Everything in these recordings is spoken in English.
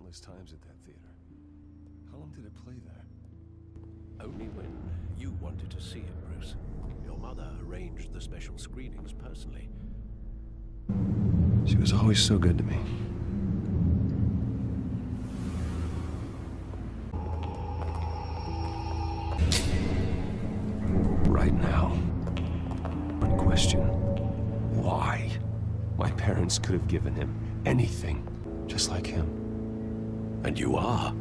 countless times at that theater. How long did it play there? Only when you wanted to see it, Bruce. Your mother arranged the special screenings personally. She was always so good to me. Right now, one question. Why? My parents could have given him anything, just like him. And you are.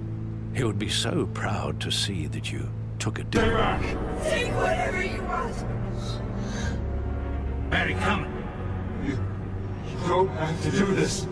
He would be so proud to see that you took a different... Take whatever you want. Barry, come. You don't have to do this.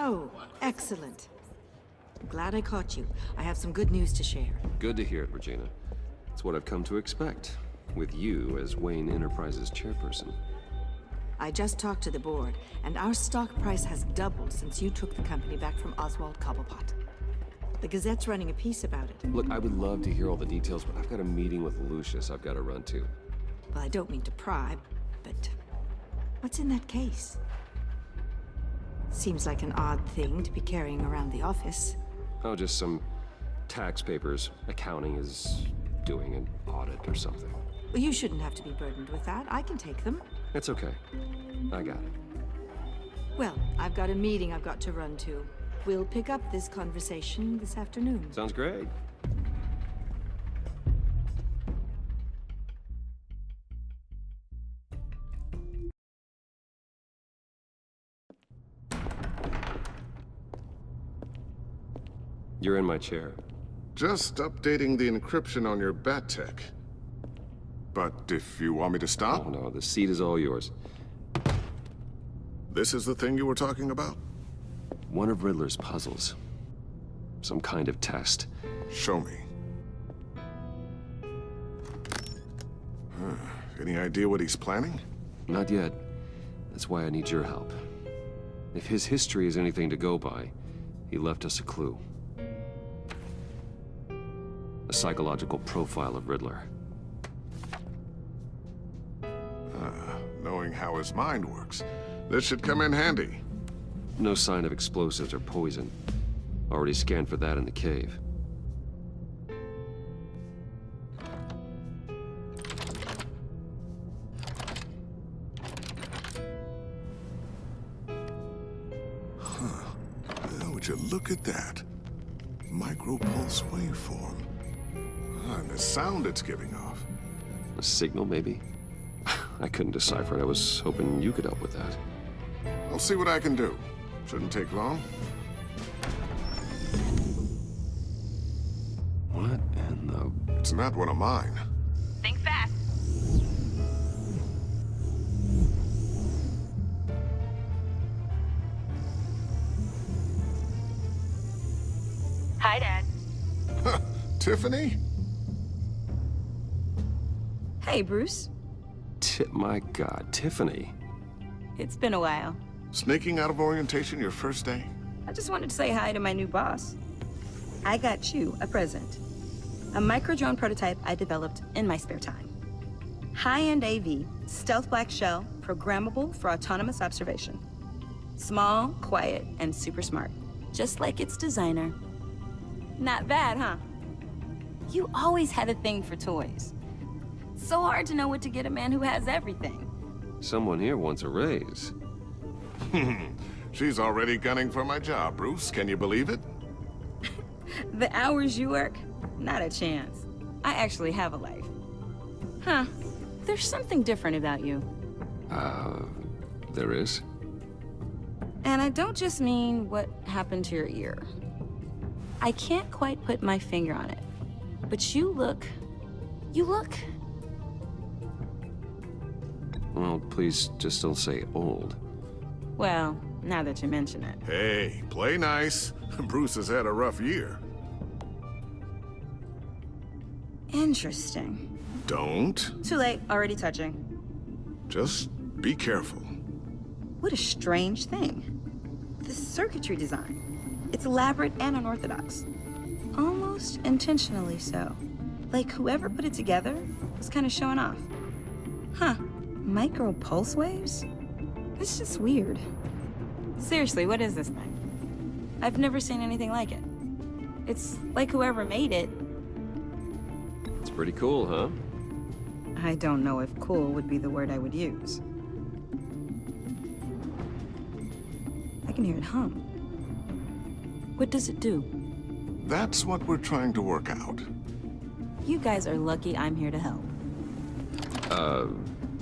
Oh, excellent. I'm glad I caught you. I have some good news to share. Good to hear it, Regina. It's what I've come to expect, with you as Wayne Enterprises chairperson. I just talked to the board, and our stock price has doubled since you took the company back from Oswald Cobblepot. The Gazette's running a piece about it. Look, I would love to hear all the details, but I've got a meeting with Lucius I've got to run to. Well, I don't mean to pry, but what's in that case? Seems like an odd thing to be carrying around the office. Oh, just some tax papers. Accounting is doing an audit or something. Well, you shouldn't have to be burdened with that. I can take them. It's okay. I got it. Well, I've got a meeting I've got to run to. We'll pick up this conversation this afternoon. Sounds great. You're in my chair. Just updating the encryption on your bat tech. But if you want me to stop... Oh no, the seat is all yours. This is the thing you were talking about? One of Riddler's puzzles. Some kind of test. Show me. Any idea what he's planning? Not yet. That's why I need your help. If his history is anything to go by, he left us a clue. A psychological profile of Riddler. Knowing how his mind works, this should come in handy. No sign of explosives or poison. Already scanned for that in the cave. look at that. Micropulse waveform. And the sound it's giving off. A signal, maybe? I couldn't decipher it. I was hoping you could help with that. I'll see what I can do. Shouldn't take long. What in the... It's not one of mine. Think fast. Hi, Dad. Tiffany? Hey, Bruce. My God, Tiffany. It's been a while. Sneaking out of orientation your first day? I just wanted to say hi to my new boss. I got you a present. A micro-drone prototype I developed in my spare time. High-end AV, stealth black shell, programmable for autonomous observation. Small, quiet, and super smart. Just like its designer. Not bad, huh? You always had a thing for toys. So hard to know what to get a man who has everything. Someone here wants a raise. She's already gunning for my job, Bruce. Can you believe it? The hours you work? Not a chance. I actually have a life. Huh. There's something different about you. There is? And I don't just mean what happened to your ear. I can't quite put my finger on it. But you look... Well, please just don't say old. Well, now that you mention it. Hey, play nice. Bruce has had a rough year. Interesting. Don't. Too late, already touching. Just be careful. What a strange thing. The circuitry design. It's elaborate and unorthodox. Almost intentionally so. Like whoever put it together was kind of showing off. Huh. Micro pulse waves? It's just weird. Seriously, what is this thing? I've never seen anything like it. It's like whoever made it. It's pretty cool, huh? I don't know if cool would be the word I would use. I can hear it hum. What does it do? That's what we're trying to work out. You guys are lucky I'm here to help.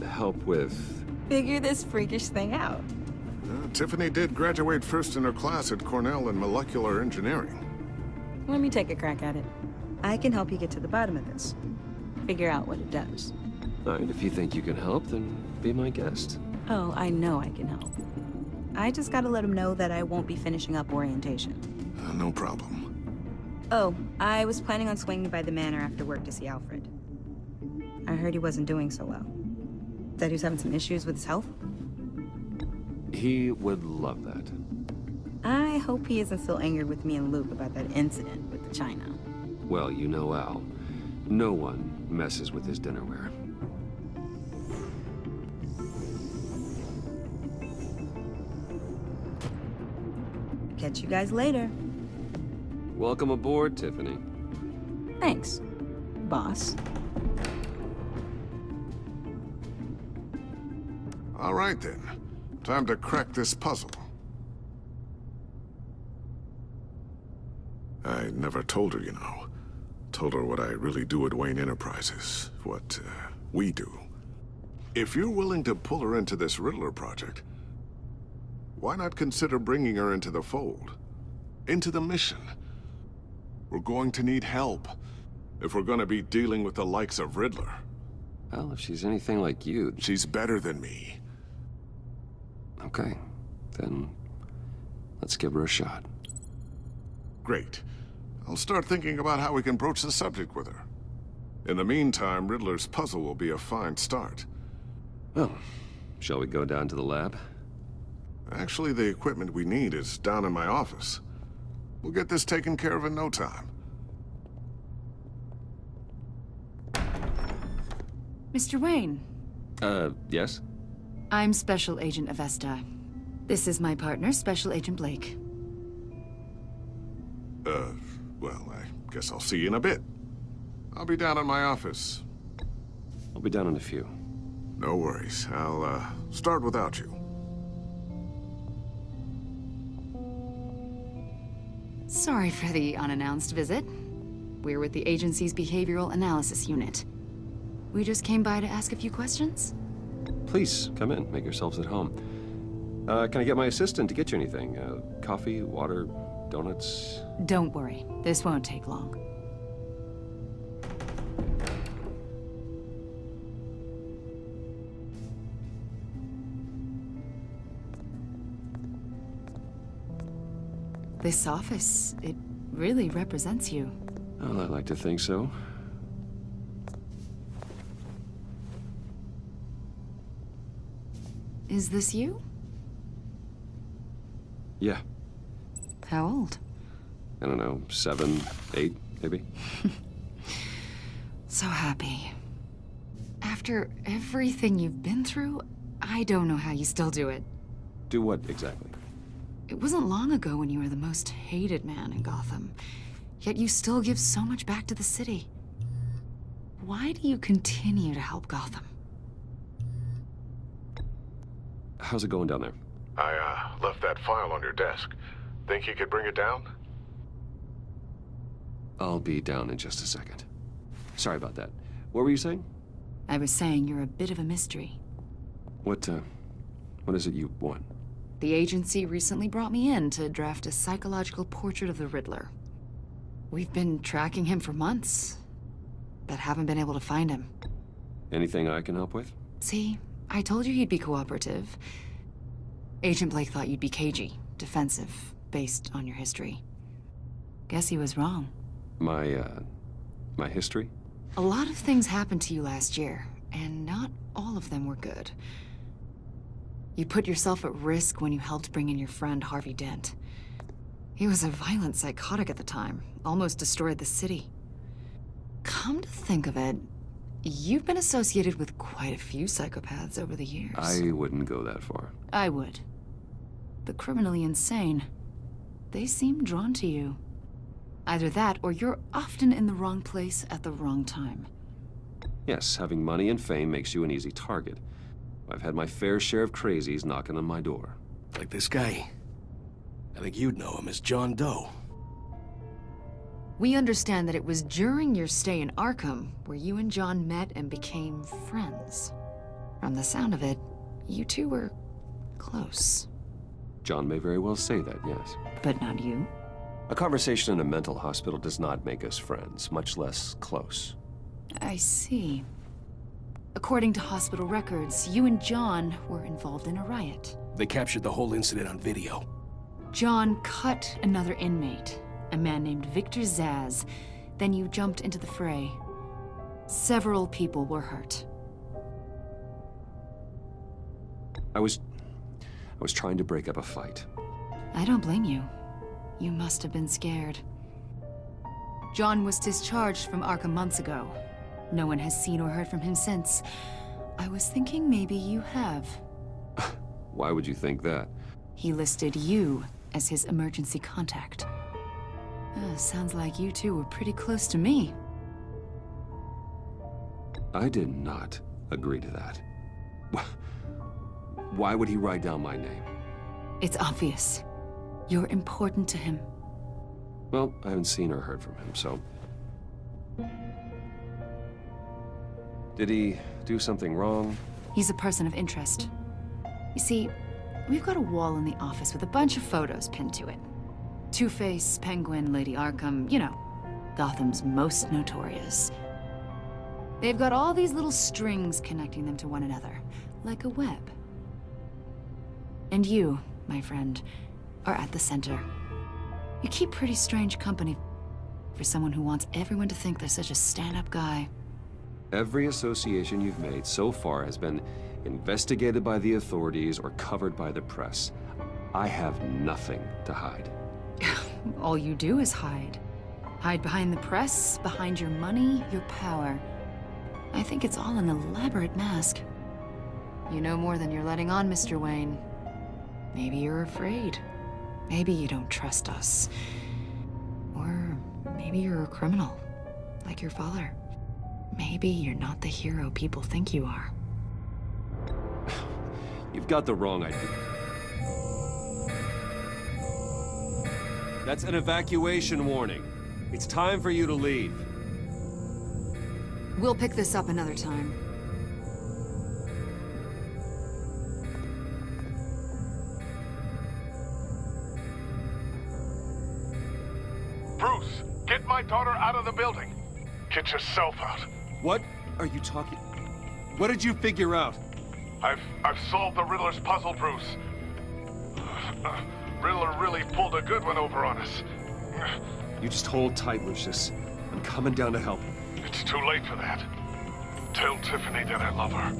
Help with... Figure this freakish thing out. Tiffany did graduate first in her class at Cornell in molecular engineering. Let me take a crack at it. I can help you get to the bottom of this. Figure out what it does. All right, if you think you can help, then be my guest. Oh, I know I can help. I just gotta let him know that I won't be finishing up orientation. No problem. Oh, I was planning on swinging by the manor after work to see Alfred. I heard he wasn't doing so well. Said he was having some issues with his health. He would love that. I hope he isn't still angered with me and Luke about that incident with the china. Well, you know Al. No one messes with his dinnerware. Catch you guys later. Welcome aboard, Tiffany. Thanks, boss. All right, then. Time to crack this puzzle. I never told her, you know. Told her what I really do at Wayne Enterprises. What, we do. If you're willing to pull her into this Riddler project, why not consider bringing her into the fold? Into the mission? We're going to need help if we're going to be dealing with the likes of Riddler. Well, if she's anything like you... She's better than me. Okay, then let's give her a shot. Great. I'll start thinking about how we can broach the subject with her. In the meantime, Riddler's puzzle will be a fine start. Well, shall we go down to the lab? Actually, the equipment we need is down in my office. We'll get this taken care of in no time. Mr. Wayne, Yes? I'm Special Agent Avesta. This is my partner, Special Agent Blake. Well, I guess I'll see you in a bit. I'll be down in my office. I'll be down in a few. No worries. I'll, start without you. Sorry for the unannounced visit. We're with the agency's behavioral analysis unit. We just came by to ask a few questions. Please, come in. Make yourselves at home. Can I get my assistant to get you anything? Coffee, water, donuts? Don't worry, this won't take long. This office, it really represents you. Well, I'd like to think so. Is this you? Yeah. How old? I don't know, 7, 8, maybe? So happy. After everything you've been through, I don't know how you still do it. Do what exactly? It wasn't long ago when you were the most hated man in Gotham, yet you still give so much back to the city. Why do you continue to help Gotham? How's it going down there? I left that file on your desk. Think you could bring it down? I'll be down in just a second. Sorry about that. What were you saying? I was saying you're a bit of a mystery. What is it you want? The agency recently brought me in to draft a psychological portrait of the Riddler. We've been tracking him for months, but haven't been able to find him. Anything I can help with? See, I told you he'd be cooperative. Agent Blake thought you'd be cagey, defensive, based on your history. Guess he was wrong. My history? A lot of things happened to you last year, and not all of them were good. You put yourself at risk when you helped bring in your friend Harvey Dent. He was a violent psychotic at the time, almost destroyed the city. Come to think of it, you've been associated with quite a few psychopaths over the years. I wouldn't go that far. I would. The criminally insane. They seem drawn to you. Either that, or you're often in the wrong place at the wrong time. Yes, having money and fame makes you an easy target. I've had my fair share of crazies knocking on my door. Like this guy. I think you'd know him as John Doe. We understand that it was during your stay in Arkham where you and John met and became friends. From the sound of it, you two were close. John may very well say that, yes. But not you. A conversation in a mental hospital does not make us friends, much less close. I see. According to hospital records, you and John were involved in a riot. They captured the whole incident on video. John cut another inmate, a man named Victor Zsasz. Then you jumped into the fray. Several people were hurt. I was trying to break up a fight. I don't blame you. You must have been scared. John was discharged from Arkham months ago. No one has seen or heard from him since. I was thinking maybe you have. Why would you think that? He listed you as his emergency contact. Sounds like you two were pretty close to me. I did not agree to that. Why would he write down my name? It's obvious. You're important to him. Well, I haven't seen or heard from him, so... Did he do something wrong? He's a person of interest. You see, we've got a wall in the office with a bunch of photos pinned to it. Two-Face, Penguin, Lady Arkham, you know, Gotham's most notorious. They've got all these little strings connecting them to one another, like a web. And you, my friend, are at the center. You keep pretty strange company for someone who wants everyone to think they're such a stand-up guy. Every association you've made so far has been investigated by the authorities or covered by the press. I have nothing to hide. All you do is hide. Hide behind the press, behind your money, your power. I think it's all an elaborate mask. You know more than you're letting on, Mr. Wayne. Maybe you're afraid. Maybe you don't trust us. Or maybe you're a criminal, like your father. Maybe you're not the hero people think you are. You've got the wrong idea. That's an evacuation warning. It's time for you to leave. We'll pick this up another time. Bruce, get my daughter out of the building. Get yourself out. What are you talking? What did you figure out? I've solved the Riddler's puzzle, Bruce. Riddler really pulled a good one over on us. You just hold tight, Lucius. I'm coming down to help. It's too late for that. Tell Tiffany that I love her.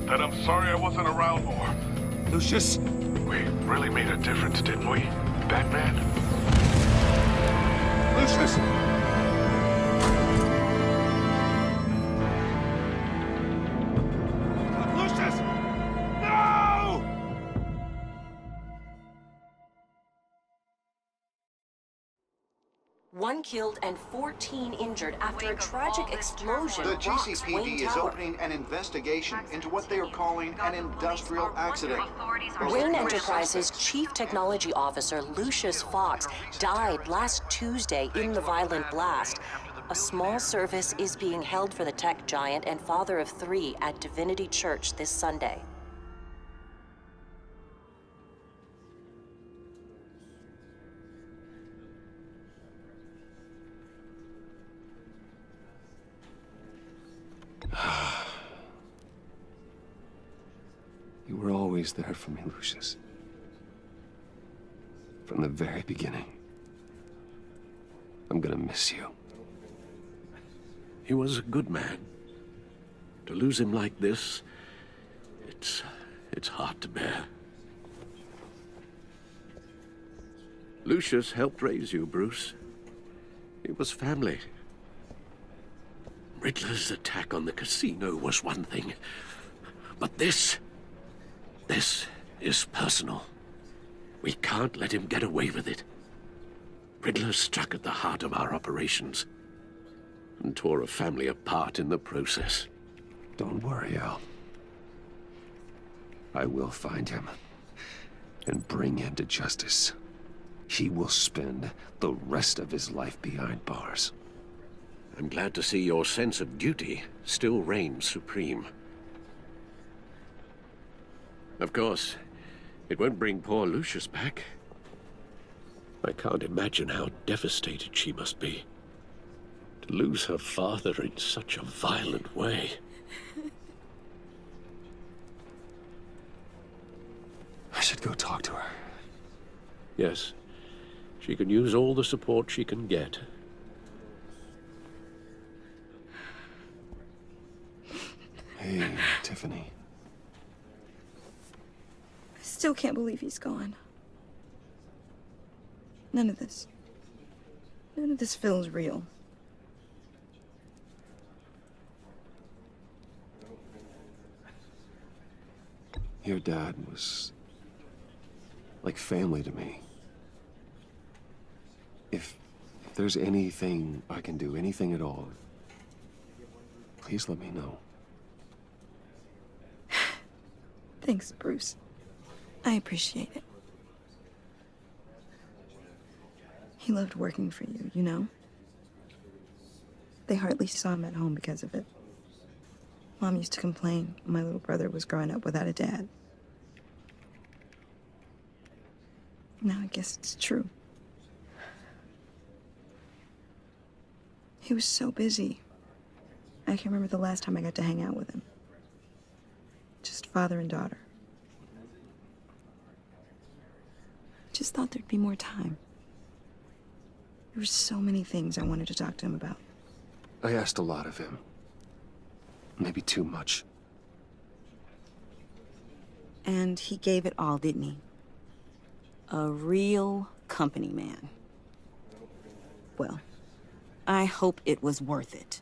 That I'm sorry I wasn't around more. Lucius! We really made a difference, didn't we, Batman? Lucius! Lucius! No! One killed and 14 injured after a tragic explosion. The rocks Wayne GCPD is Tower. opening an investigation into what they are calling an industrial accident. Wayne Enterprises' Chief Technology Officer, Lucius Fox, died last Tuesday in the violent blast. A small service is being held for the tech giant and father of 3 at Divinity Church this Sunday. You were always there for me, Lucius. From the very beginning. I'm gonna miss you. He was a good man. To lose him like this, it's hard to bear. Lucius helped raise you, Bruce. It was family. Riddler's attack on the casino was one thing, but this is personal. We can't let him get away with it. Riddler struck at the heart of our operations and tore a family apart in the process. Don't worry, Al. I will find him and bring him to justice. He will spend the rest of his life behind bars. I'm glad to see your sense of duty still reigns supreme. Of course, it won't bring poor Lucius back. I can't imagine how devastated she must be. To lose her father in such a violent way. I should go talk to her. Yes, she can use all the support she can get. Hey, Tiffany. I still can't believe he's gone. None of this feels real. Your dad was like family to me. If there's anything I can do, anything at all, please let me know. Thanks, Bruce. I appreciate it. He loved working for you, you know? They hardly saw him at home because of it. Mom used to complain my little brother was growing up without a dad. Now I guess it's true. He was so busy. I can't remember the last time I got to hang out with him. Just father and daughter. Just thought there'd be more time. There were so many things I wanted to talk to him about. I asked a lot of him. Maybe too much. And he gave it all, didn't he? A real company man. Well, I hope it was worth it.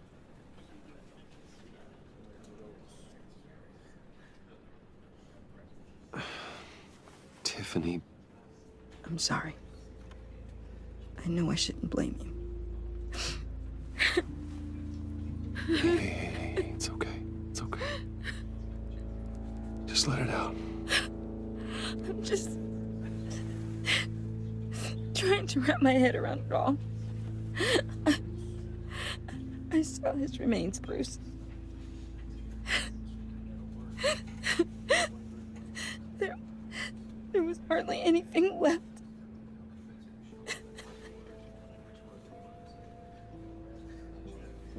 Tiffany. I'm sorry. I know I shouldn't blame you. Hey, it's okay. It's okay. Just let it out. I'm just trying to wrap wrap my head around it all. I saw his remains, Bruce. There was hardly anything left.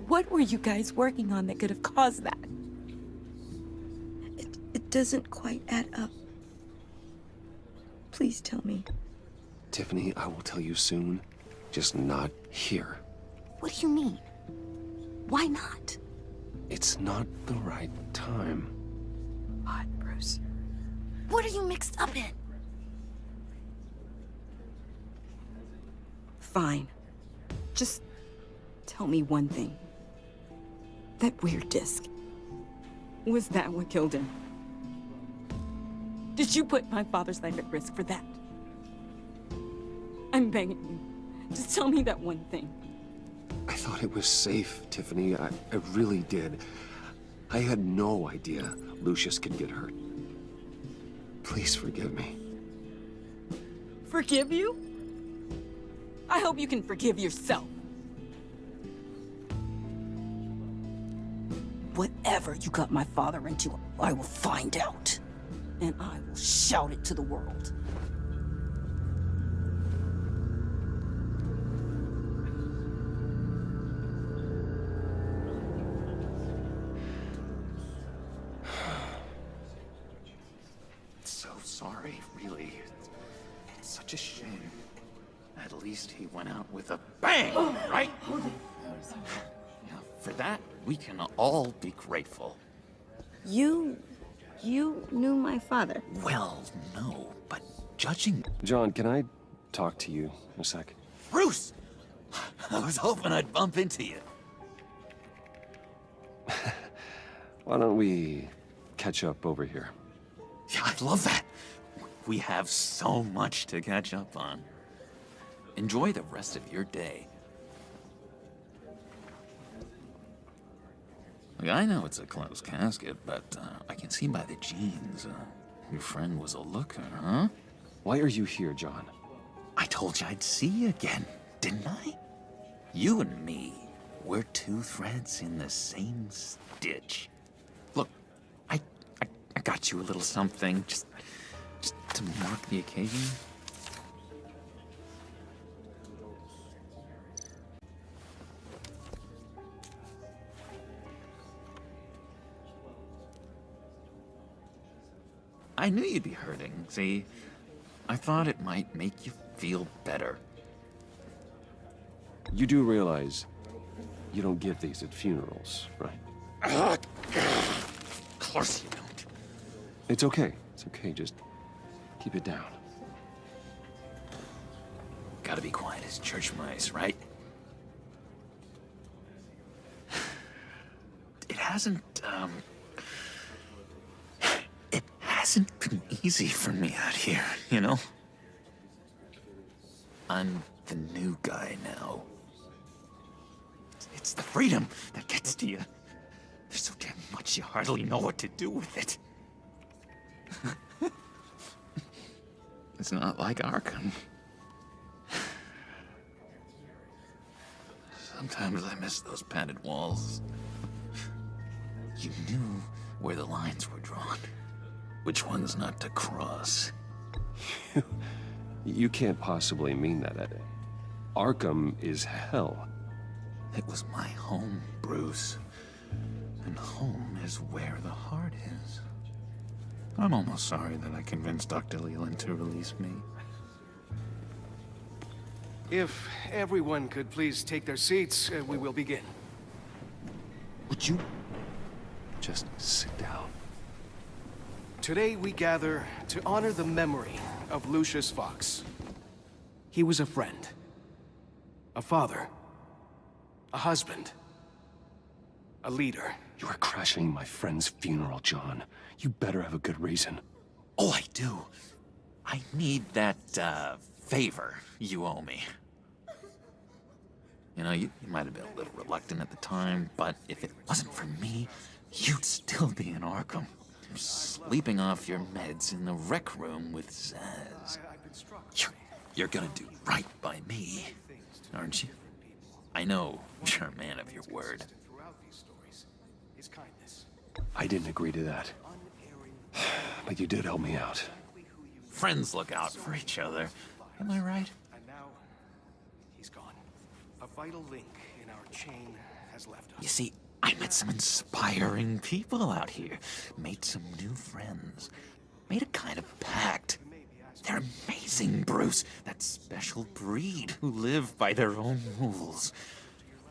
What were you guys working on that could have caused that? It doesn't quite add up. Please tell me. Tiffany, I will tell you soon. Just not here. What do you mean? Why not? It's not the right time. What, Bruce? What are you mixed up in? Fine. Just tell me one thing. That weird disc. Was that what killed him? Did you put my father's life at risk for that? I'm begging you. Just tell me that one thing. I thought it was safe, Tiffany. I really did. I had no idea Lucius could get hurt. Please forgive me. Forgive you? I hope you can forgive yourself. Whatever you got my father into, I will find out. And I will shout it to the world. So sorry, really. It's such a shame. At least he went out with a bang, right? Yeah, for that, we can all be grateful. You knew my father. Well, no, but judging... John, can I talk to you a sec? Bruce! I was hoping I'd bump into you. Why don't we catch up over here? Yeah, I love that. We have so much to catch up on. Enjoy the rest of your day. Look, I know it's a closed casket, but I can see by the jeans, your friend was a looker, huh? Why are you here, John? I told you I'd see you again, didn't I? You and me, we're two threads in the same stitch. Look, I got you a little something, just to mark the occasion. I knew you'd be hurting, see? I thought it might make you feel better. You do realize you don't give these at funerals, right? Of course you don't. It's okay. It's okay. Just keep it down. Gotta be quiet as church mice, right? It hasn't been easy for me out here, you know? I'm the new guy now. It's the freedom that gets to you. There's so damn much you hardly know what to do with it. It's not like Arkham. Sometimes I miss those padded walls. You knew where the lines were drawn. Which ones not to cross. You can't possibly mean that, Ed. Arkham is hell. It was my home, Bruce. And home is where the heart is. I'm almost sorry that I convinced Dr. Leland to release me. If everyone could please take their seats, we will begin. Would you just sit down? Today we gather to honor the memory of Lucius Fox. He was a friend, a father, a husband, a leader. You are crashing my friend's funeral, John. You better have a good reason. Oh, I do. I need that, favor you owe me. You know, you might have been a little reluctant at the time, but if it wasn't for me, you'd still be in Arkham. Sleeping off your meds in the rec room with Zaz. you're gonna do right by me, aren't you? I know you're a man of your word. I didn't agree to that. But you did help me out. Friends look out for each other. Am I right? And now, he's gone. A vital link in our chain has left us. You see, I met some inspiring people out here. Made some new friends. Made a kind of pact. They're amazing, Bruce. That special breed who live by their own rules.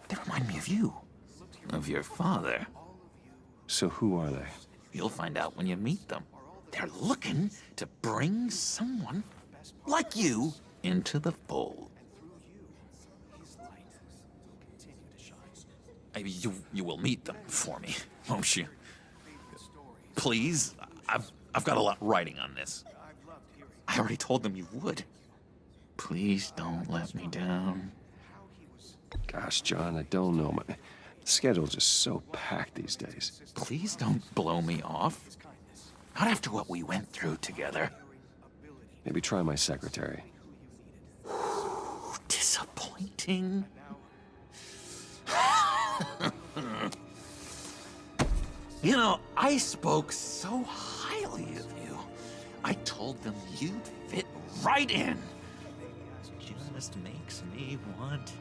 They remind me of you. Of your father. So who are they? You'll find out when you meet them. They're looking to bring someone like you into the fold. You will meet them for me, won't you? Please, I've got a lot riding on this. I already told them you would. Please don't let me down. Gosh, John, I don't know. My schedule's just so packed these days. Please don't blow me off. Not after what we went through together. Maybe try my secretary. Disappointing. You know, I spoke so highly of you. I told them you'd fit right in. Just makes me want,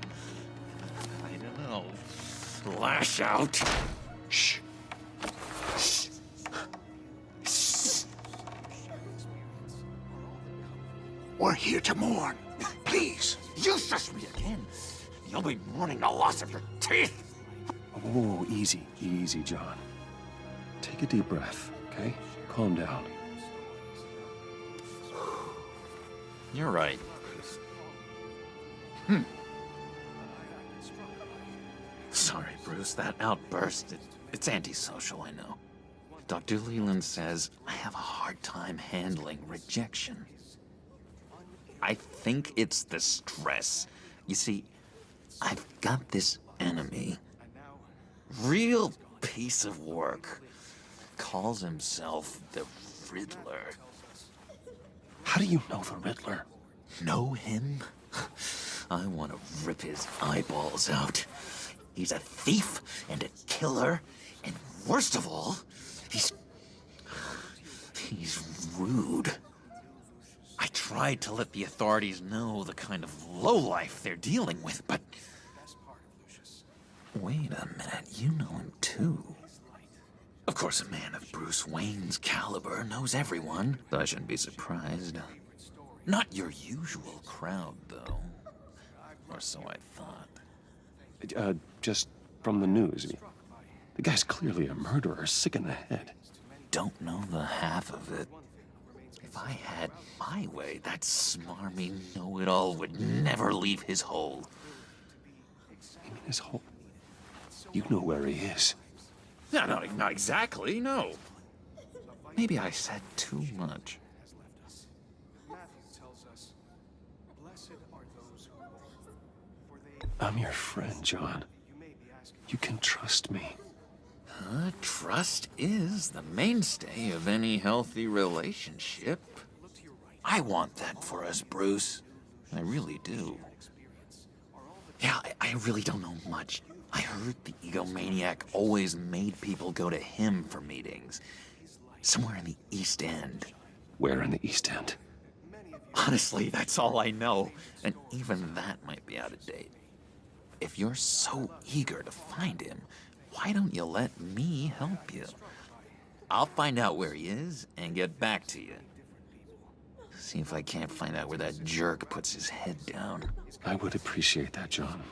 I don't know, lash out. Shh. Shh. Shh. We're here to mourn. Please, you shush me again. You'll be mourning the loss of your teeth. Oh, easy, easy, John. Take a deep breath, okay? Calm down. You're right. Sorry, Bruce, that outburst, it's antisocial, I know. Dr. Leland says I have a hard time handling rejection. I think it's the stress. You see, I've got this enemy. Real piece of work. Calls himself the Riddler. How do you know the Riddler? Know him? I want to rip his eyeballs out. He's a thief and a killer, and worst of all, he's rude. I tried to let the authorities know the kind of lowlife they're dealing with, but... Wait a minute, you know him too. Of course, a man of Bruce Wayne's caliber knows everyone, so I shouldn't be surprised. Not your usual crowd, though. Or so I thought. Just from the news. The guy's clearly a murderer, sick in the head. Don't know the half of it. If I had my way, that smarmy know-it-all would never leave his hole. You mean his hole? You know where he is. No, not exactly, no. Maybe I said too much. I'm your friend, John. You can trust me. Trust is the mainstay of any healthy relationship. I want that for us, Bruce. I really do. Yeah, I really don't know much. I heard the egomaniac always made people go to him for meetings. Somewhere in the East End. Where in the East End? Honestly, that's all I know. And even that might be out of date. If you're so eager to find him, why don't you let me help you? I'll find out where he is and get back to you. See if I can't find out where that jerk puts his head down. I would appreciate that, John.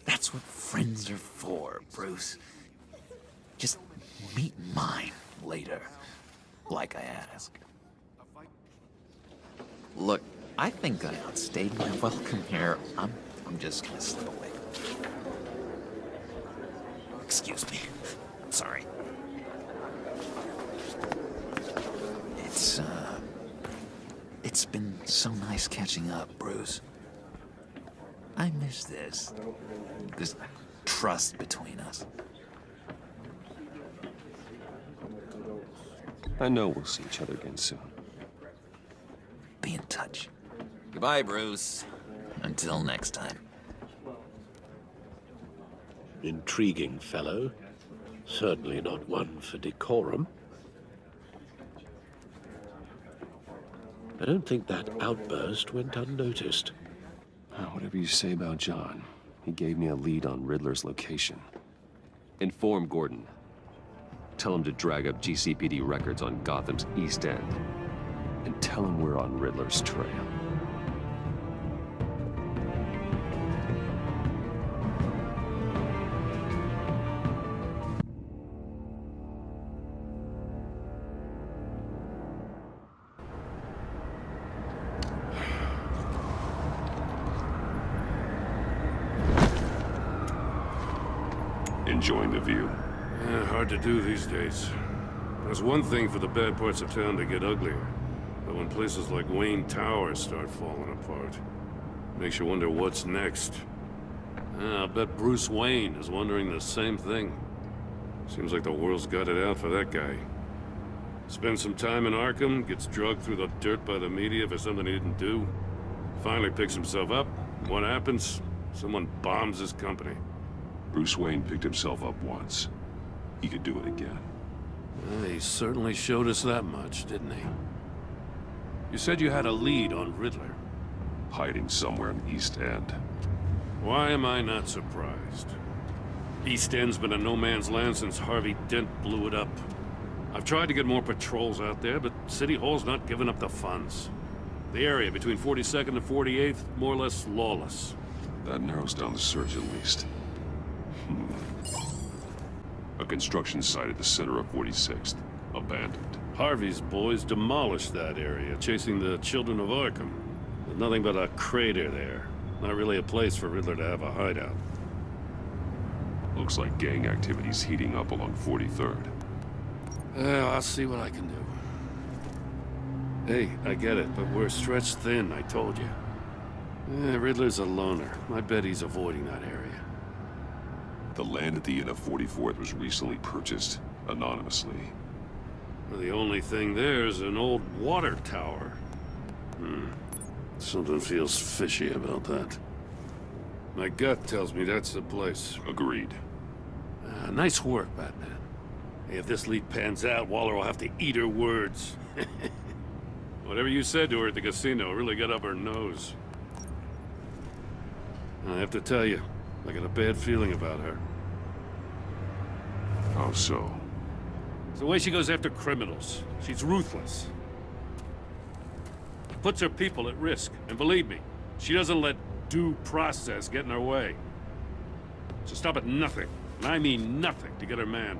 That's what friends are for, Bruce. Just meet mine later, like I asked. Look, I think I outstayed my welcome here. I'm just gonna slip away. Excuse me. Sorry. It's been so nice catching up, Bruce. I miss this trust between us. I know we'll see each other again soon. Be in touch. Goodbye, Bruce. Until next time. Intriguing fellow. Certainly not one for decorum. I don't think that outburst went unnoticed. Whatever you say about John, he gave me a lead on Riddler's location. Inform Gordon. Tell him to drag up GCPD records on Gotham's East End. And tell him we're on Riddler's trail. Enjoying the view? Hard to do these days. There's one thing for the bad parts of town to get uglier. But when places like Wayne Tower start falling apart, makes you wonder what's next. I bet Bruce Wayne is wondering the same thing. Seems like the world's got it out for that guy. Spends some time in Arkham, gets drugged through the dirt by the media for something he didn't do. Finally picks himself up. What happens? Someone bombs his company. Bruce Wayne picked himself up once. He could do it again. He certainly showed us that much, didn't he? You said you had a lead on Riddler. Hiding somewhere in East End. Why am I not surprised? East End's been a no-man's land since Harvey Dent blew it up. I've tried to get more patrols out there, but City Hall's not giving up the funds. The area between 42nd and 48th, more or less lawless. That narrows down the search at least. A construction site at the center of 46th. Abandoned. Harvey's boys demolished that area, chasing the children of Arkham. There's nothing but a crater there. Not really a place for Riddler to have a hideout. Looks like gang activity's heating up along 43rd. I'll see what I can do. Hey, I get it, but we're stretched thin, I told you. Riddler's a loner. I bet he's avoiding that area. The land at the end of 44th was recently purchased, anonymously. Well, the only thing there is an old water tower. Something feels fishy about that. My gut tells me that's the place. Agreed. Nice work, Batman. Hey, if this lead pans out, Waller will have to eat her words. Whatever you said to her at the casino really got up her nose. I have to tell you, I got a bad feeling about her. How so? It's the way she goes after criminals. She's ruthless. Puts her people at risk. And believe me, she doesn't let due process get in her way. She'll stop at nothing, and I mean nothing, to get her man.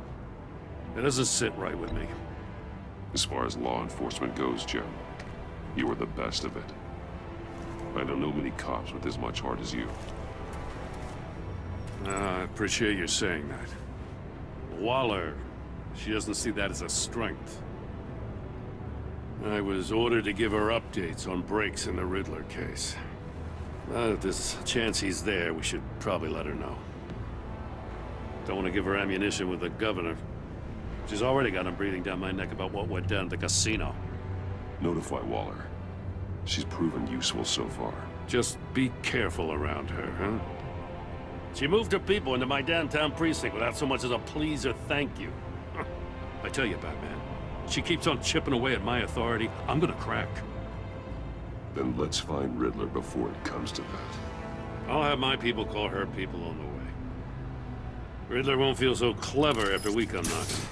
It doesn't sit right with me. As far as law enforcement goes, Jim, you were the best of it. I don't know many cops with as much heart as you. I appreciate you saying that. Waller, she doesn't see that as a strength. I was ordered to give her updates on breaks in the Riddler case. If there's a chance he's there, we should probably let her know. Don't want to give her ammunition with the governor. She's already got him breathing down my neck about what went down at the casino. Notify Waller. She's proven useful so far. Just be careful around her, huh? She moved her people into my downtown precinct without so much as a please or thank you. I tell you, Batman, she keeps on chipping away at my authority, I'm gonna crack. Then let's find Riddler before it comes to that. I'll have my people call her people on the way. Riddler won't feel so clever after we come knocking.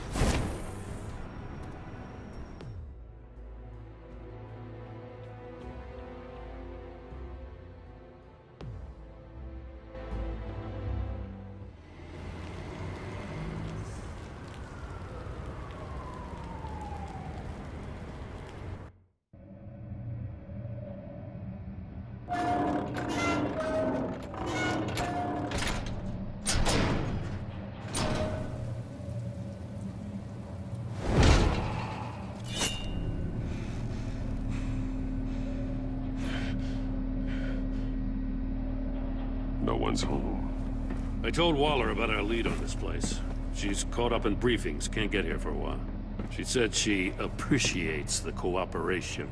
No one's home. I told Waller about our lead on this place. She's caught up in briefings, can't get here for a while. She said she appreciates the cooperation.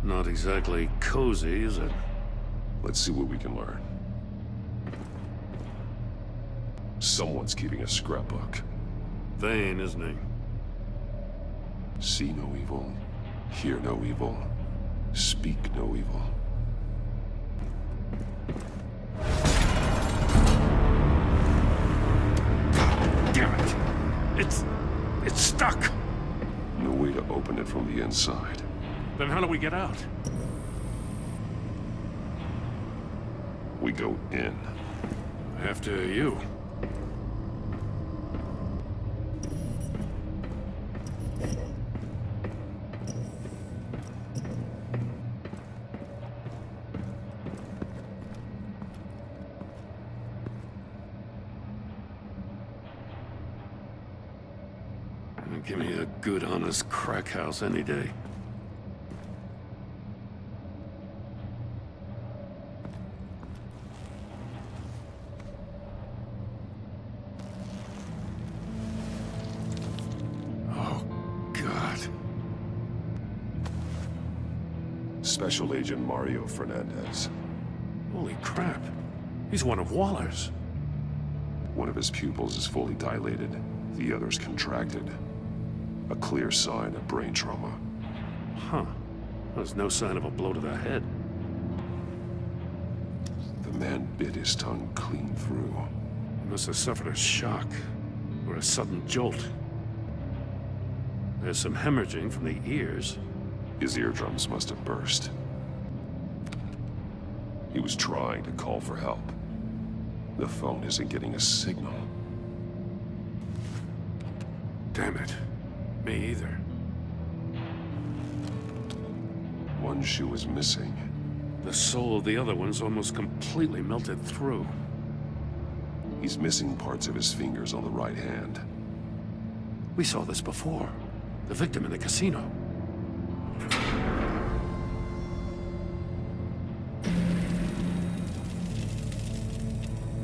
Not exactly cozy, is it? Let's see what we can learn. Someone's keeping a scrapbook. Vain, isn't he? See no evil, hear no evil, speak no evil. Damn it! It's stuck! No way to open it from the inside. Then how do we get out? We go in. After you. Give me a good, honest crack house any day. Oh, God. Special Agent Mario Fernandez. Holy crap. He's one of Waller's. One of his pupils is fully dilated. The other's contracted. A clear sign of brain trauma. Huh. There's no sign of a blow to the head. The man bit his tongue clean through. He must have suffered a shock, or a sudden jolt. There's some hemorrhaging from the ears. His eardrums must have burst. He was trying to call for help. The phone isn't getting a signal. Damn it. Me either. One shoe is missing. The sole of the other one's almost completely melted through. He's missing parts of his fingers on the right hand. We saw this before. The victim in the casino.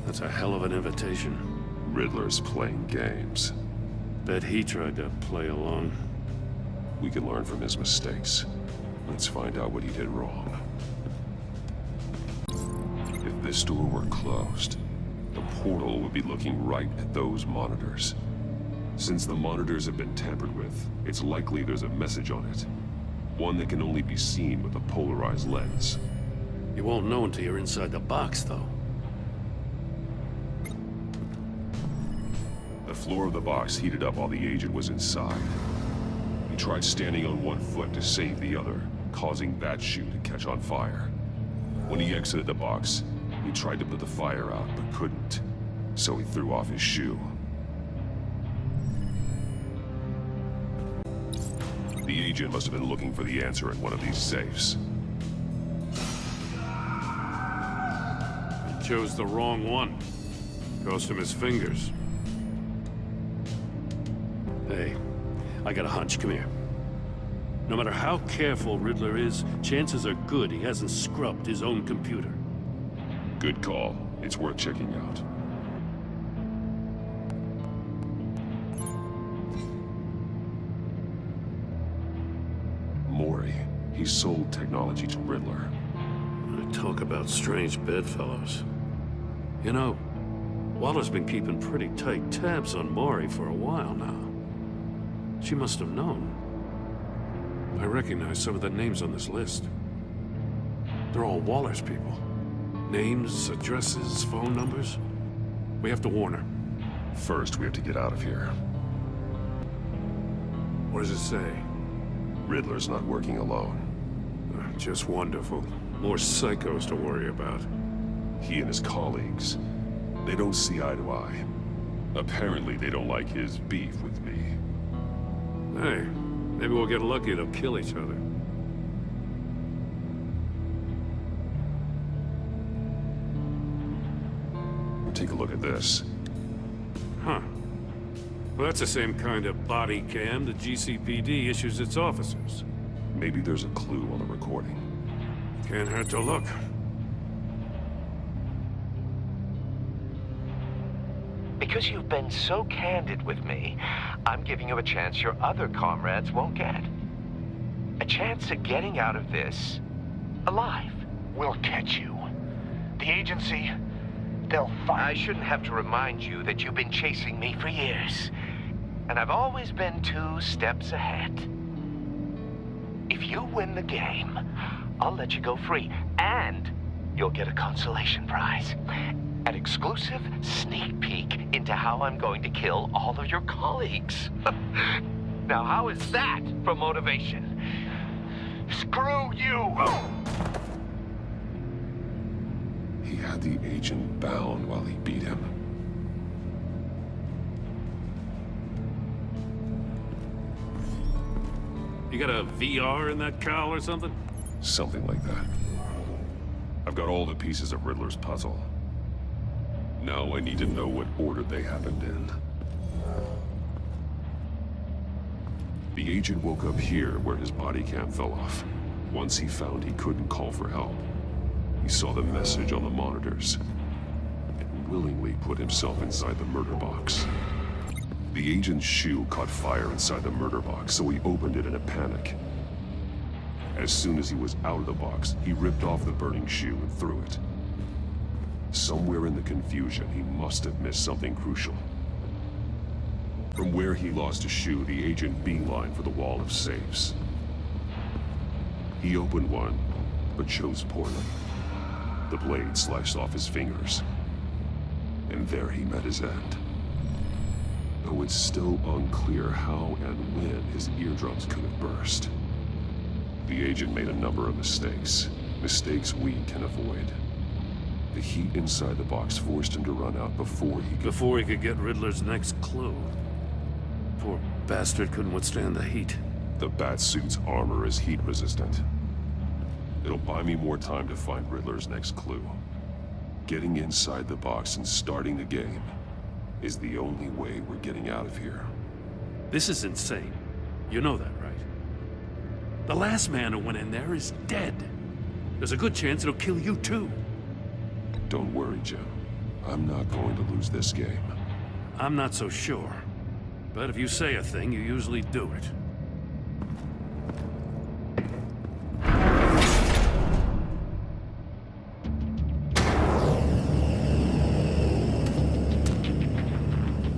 That's a hell of an invitation. Riddler's playing games. Bet he tried to play along. We can learn from his mistakes. Let's find out what he did wrong. If this door were closed, the portal would be looking right at those monitors. Since the monitors have been tampered with, it's likely there's a message on it. One that can only be seen with a polarized lens. You won't know until you're inside the box, though. The floor of the box heated up while the agent was inside. He tried standing on one foot to save the other, causing that shoe to catch on fire. When he exited the box, he tried to put the fire out, but couldn't. So he threw off his shoe. The agent must have been looking for the answer in one of these safes. He chose the wrong one. Cost him his fingers. Hey, I got a hunch. Come here. No matter how careful Riddler is, chances are good he hasn't scrubbed his own computer. Good call. It's worth checking out. Mori. He sold technology to Riddler. Talk about strange bedfellows. You know, Waller's been keeping pretty tight tabs on Mori for a while now. She must have known. I recognize some of the names on this list. They're all Waller's people. Names, addresses, phone numbers. We have to warn her. First, we have to get out of here. What does it say? Riddler's not working alone. Just wonderful. More psychos to worry about. He and his colleagues, they don't see eye to eye. Apparently, they don't like his beef with me. Hey, maybe we'll get lucky they'll kill each other. Take a look at this. Huh. Well, that's the same kind of body cam the GCPD issues its officers. Maybe there's a clue on the recording. Can't hurt to look. Because you've been so candid with me, I'm giving you a chance your other comrades won't get. A chance of getting out of this alive. We'll catch you. The agency, they'll find... I shouldn't have to remind you that you've been chasing me for years. And I've always been 2 steps ahead. If you win the game, I'll let you go free. And you'll get a consolation prize. An exclusive sneak peek into how I'm going to kill all of your colleagues. Now, how is that for motivation? Screw you! He had the agent bound while he beat him. You got a VR in that cowl or something? Something like that. I've got all the pieces of Riddler's puzzle. Now I need to know what order they happened in. The agent woke up here where his body cam fell off. Once he found he couldn't call for help, he saw the message on the monitors and willingly put himself inside the murder box. The agent's shoe caught fire inside the murder box, so he opened it in a panic. As soon as he was out of the box, he ripped off the burning shoe and threw it. Somewhere in the confusion, he must have missed something crucial. From where he lost a shoe, the agent beelined for the wall of safes. He opened one, but chose poorly. The blade sliced off his fingers. And there he met his end. Though it's still unclear how and when his eardrums could have burst. The agent made a number of mistakes. Mistakes we can avoid. The heat inside the box forced him to run out before he could get Riddler's next clue. Poor bastard couldn't withstand the heat. The Batsuit's armor is heat resistant. It'll buy me more time to find Riddler's next clue. Getting inside the box and starting the game is the only way we're getting out of here. This is insane. You know that, right? The last man who went in there is dead. There's a good chance it'll kill you too. Don't worry, Jim. I'm not going to lose this game. I'm not so sure. But if you say a thing, you usually do it.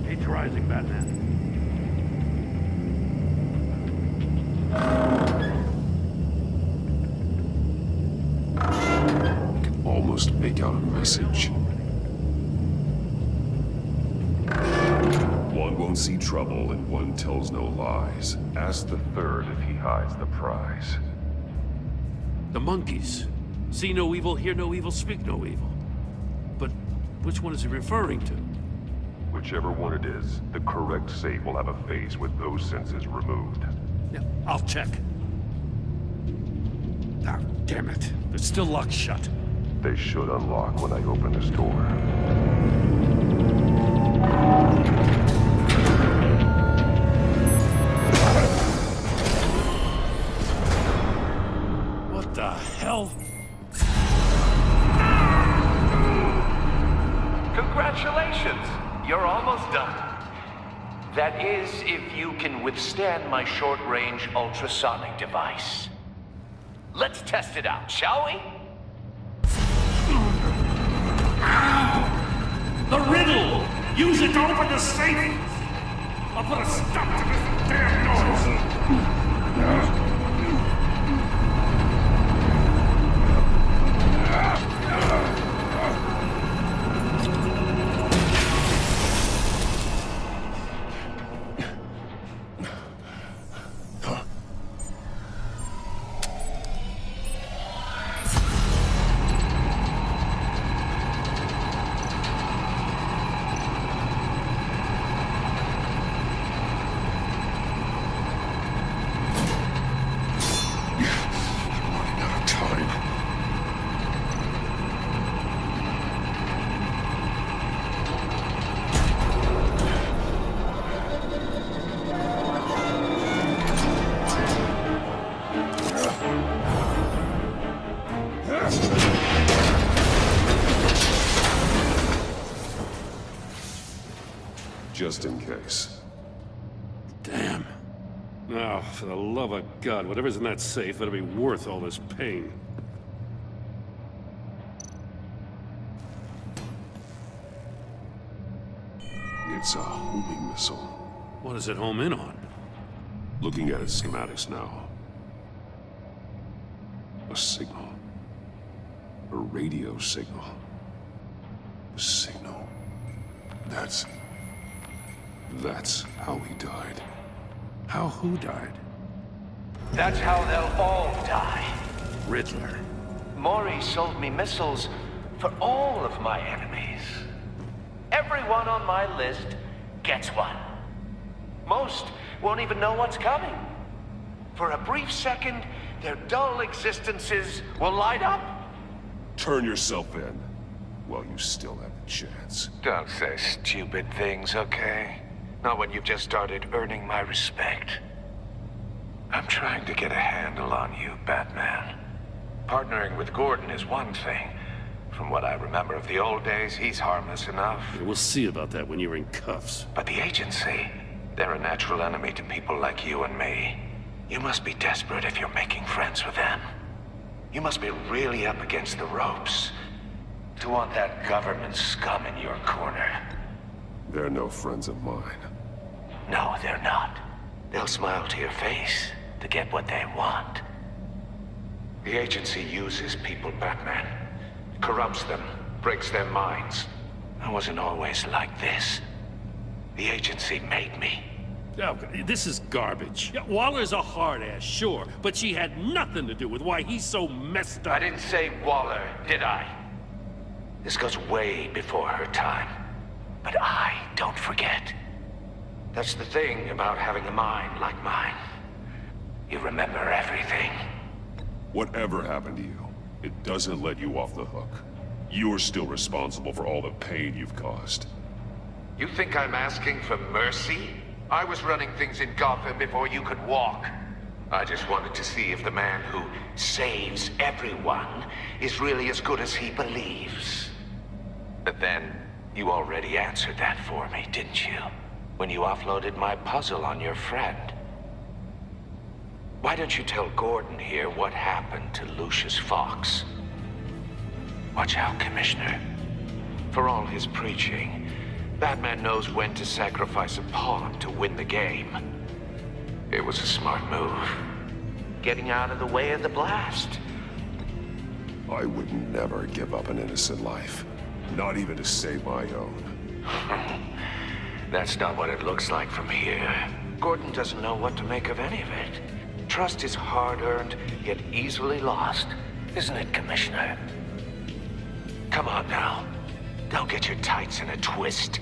Heat's rising, Batman. I can almost make out a message. One won't see trouble and one tells no lies. Ask the third if he hides the prize. The monkeys. See no evil, hear no evil, speak no evil. But which one is he referring to? Whichever one it is, the correct safe will have a face with those senses removed. Yeah, I'll check. Ah, damn it. They're still locked shut. They should unlock when I open this door. What the hell? Congratulations! You're almost done. That is, if you can withstand my short-range ultrasonic device. Let's test it out, shall we? The riddle! Use it to open the safe! I'll put a stop to this damn noise! Just in case. Damn. Oh, for the love of God, whatever's in that safe better be worth all this pain. It's a homing missile. What does it home in on? Looking at its schematics now. A signal. A radio signal. A signal. That's how he died. How who died? That's how they'll all die. Riddler. Maury sold me missiles for all of my enemies. Everyone on my list gets one. Most won't even know what's coming. For a brief second, their dull existences will light up. Turn yourself in while you still have the chance. Don't say stupid things, okay? Not when you've just started earning my respect. I'm trying to get a handle on you, Batman. Partnering with Gordon is one thing. From what I remember of the old days, he's harmless enough. We'll see about that when you're in cuffs. But the agency, they're a natural enemy to people like you and me. You must be desperate if you're making friends with them. You must be really up against the ropes to want that government scum in your corner. They're no friends of mine. No, they're not. They'll smile to your face to get what they want. The agency uses people, Batman. Corrupts them, breaks their minds. I wasn't always like this. The agency made me. Oh, this is garbage. Yeah, Waller's a hard-ass, sure, but she had nothing to do with why he's so messed up. I didn't say Waller, did I? This goes way before her time. But I don't forget. That's the thing about having a mind like mine. You remember everything. Whatever happened to you, it doesn't let you off the hook. You're still responsible for all the pain you've caused. You think I'm asking for mercy? I was running things in Gotham before you could walk. I just wanted to see if the man who saves everyone is really as good as he believes. But then, you already answered that for me, didn't you? When you offloaded my puzzle on your friend. Why don't you tell Gordon here what happened to Lucius Fox? Watch out, Commissioner. For all his preaching, Batman knows when to sacrifice a pawn to win the game. It was a smart move. Getting out of the way of the blast. I would never give up an innocent life. Not even to save my own. That's not what it looks like from here. Gordon doesn't know what to make of any of it. Trust is hard-earned, yet easily lost. Isn't it, Commissioner? Come on now. Don't get your tights in a twist.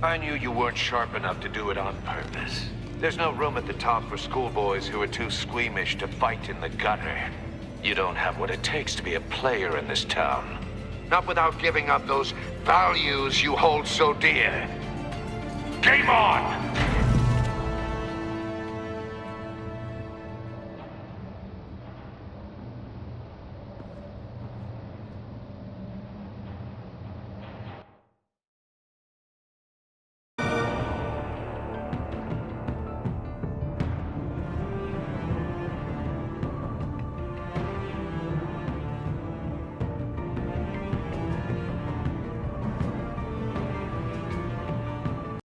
I knew you weren't sharp enough to do it on purpose. There's no room at the top for schoolboys who are too squeamish to fight in the gutter. You don't have what it takes to be a player in this town. Not without giving up those values you hold so dear. Game on!